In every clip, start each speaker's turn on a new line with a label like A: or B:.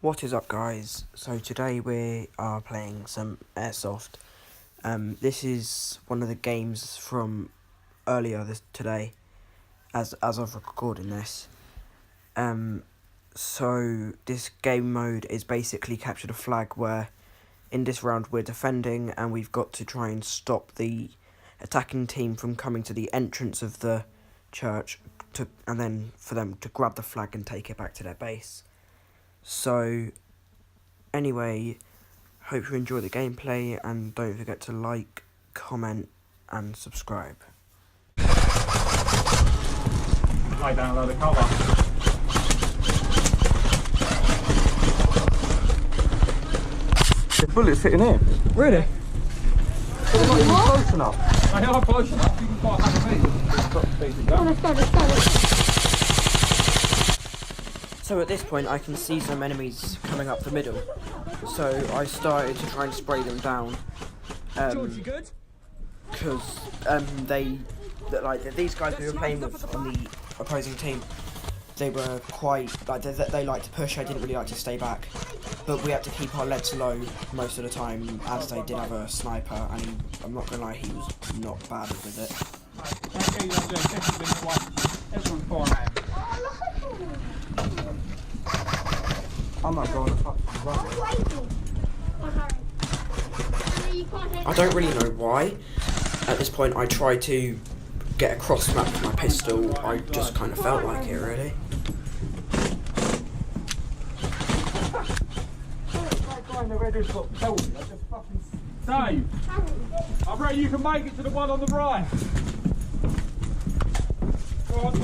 A: What is up, guys? So today we are playing some Airsoft. This is one of the games from earlier today, as of recording this. So this game mode is basically capture the flag, where in this round we're defending and we've got to try and stop the attacking team from coming to the entrance of the church and then for them to grab the flag and take it back to their base. So anyway, hope you enjoy the gameplay and don't forget to like, comment and subscribe.
B: Lay down a load of cover.
C: The bullet's sitting here. Really? They're not even close enough.
B: They are close enough, you can quite have a meter.
D: Let's go.
A: So at this point I can see some enemies coming up the middle, so I started to try and spray them down.
C: George, you good?
A: Because these guys we were playing with on the opposing team, they were quite, they liked to push. I didn't really like to stay back, but we had to keep our leads low most of the time, as they did have a sniper, and I'm not gonna lie, he was not bad with it.
B: Everyone's pouring at him.
C: I'm not going to fucking run.
A: I don't really know why. At this point I tried to get a cross map with my pistol. I just kind of felt like it, really.
B: Dave, I reckon you can make it to the one on the right.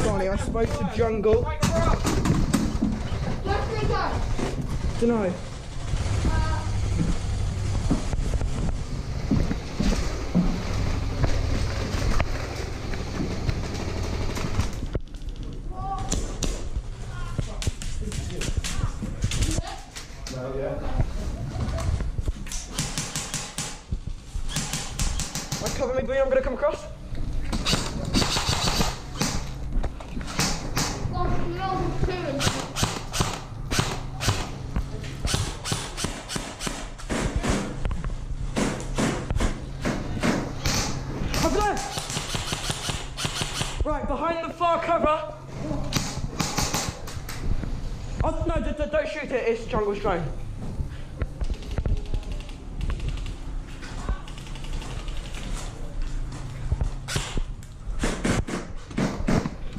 C: Johnny, I spoke to Jungle. Dunno. Right, cover me, Bruno, I'm gonna come across. Over there! Right, behind the far cover. Oh, no, don't shoot it, it's Jungle's drone.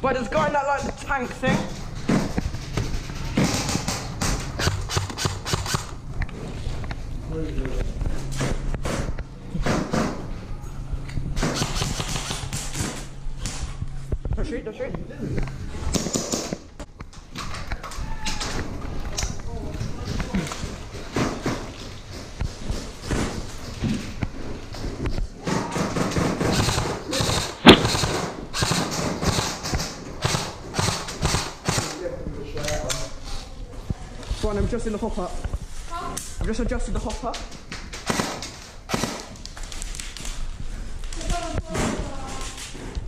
C: Right, there's a guy in that, like, the tank thing. Don't shoot. Right, I'm adjusting the hopper. I've just adjusted the hopper.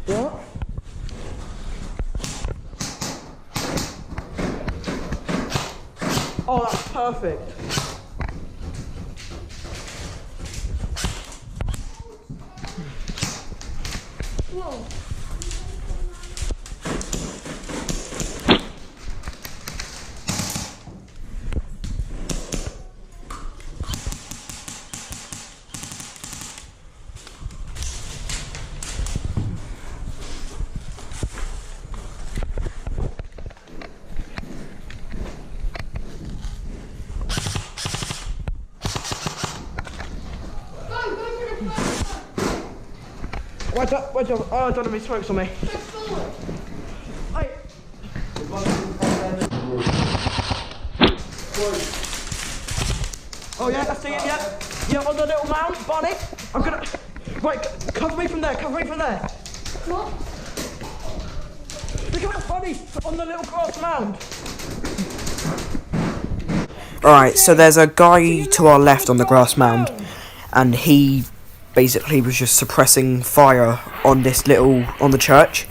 C: What? Oh, that's perfect.
D: Whoa.
C: Where's oh, I don't have any smokes on me. Hey. Oh yeah, that's it, yeah. Yeah, on the little mound, Bonnie. I'm gonna... Right, cover me from there.
D: What?
C: Look at that, Bonnie, on the little grass mound.
A: Alright, so there's a guy to our left on the grass mound, and he basically was just suppressing fire on the church.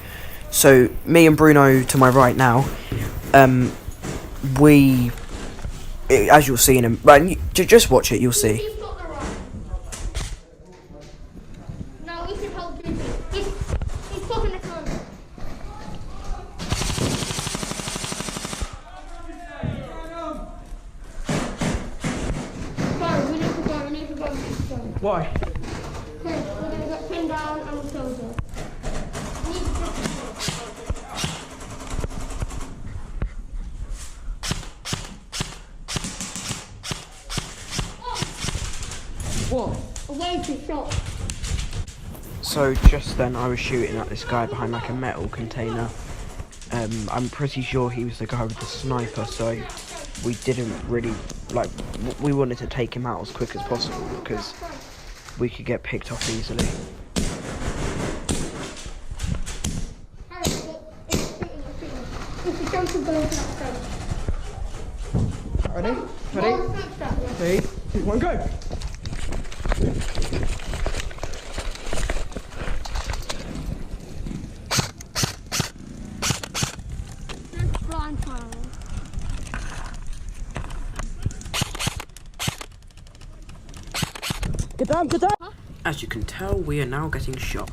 A: So me and Bruno to my right now, as you'll see in a... But just watch it, you'll see.
D: He's got the right. No, we should hold Judy. He's fucking the phone. Go, we need to go, we need to go, we need to go.
C: Why?
D: Okay, we're gonna get pinned down and we'll close it. We need to
C: What?
D: away to shot.
A: So just then I was shooting at this guy behind like a metal container. I'm pretty sure he was the guy with the sniper, so we didn't really, like, we wanted to take him out as quick as possible because we could get picked off easily.
D: If you don't go into that
C: Ready? Ready? 3, 2, 1, go!
D: blind fire.
C: Get down, get down!
A: As you can tell, we are now getting shot.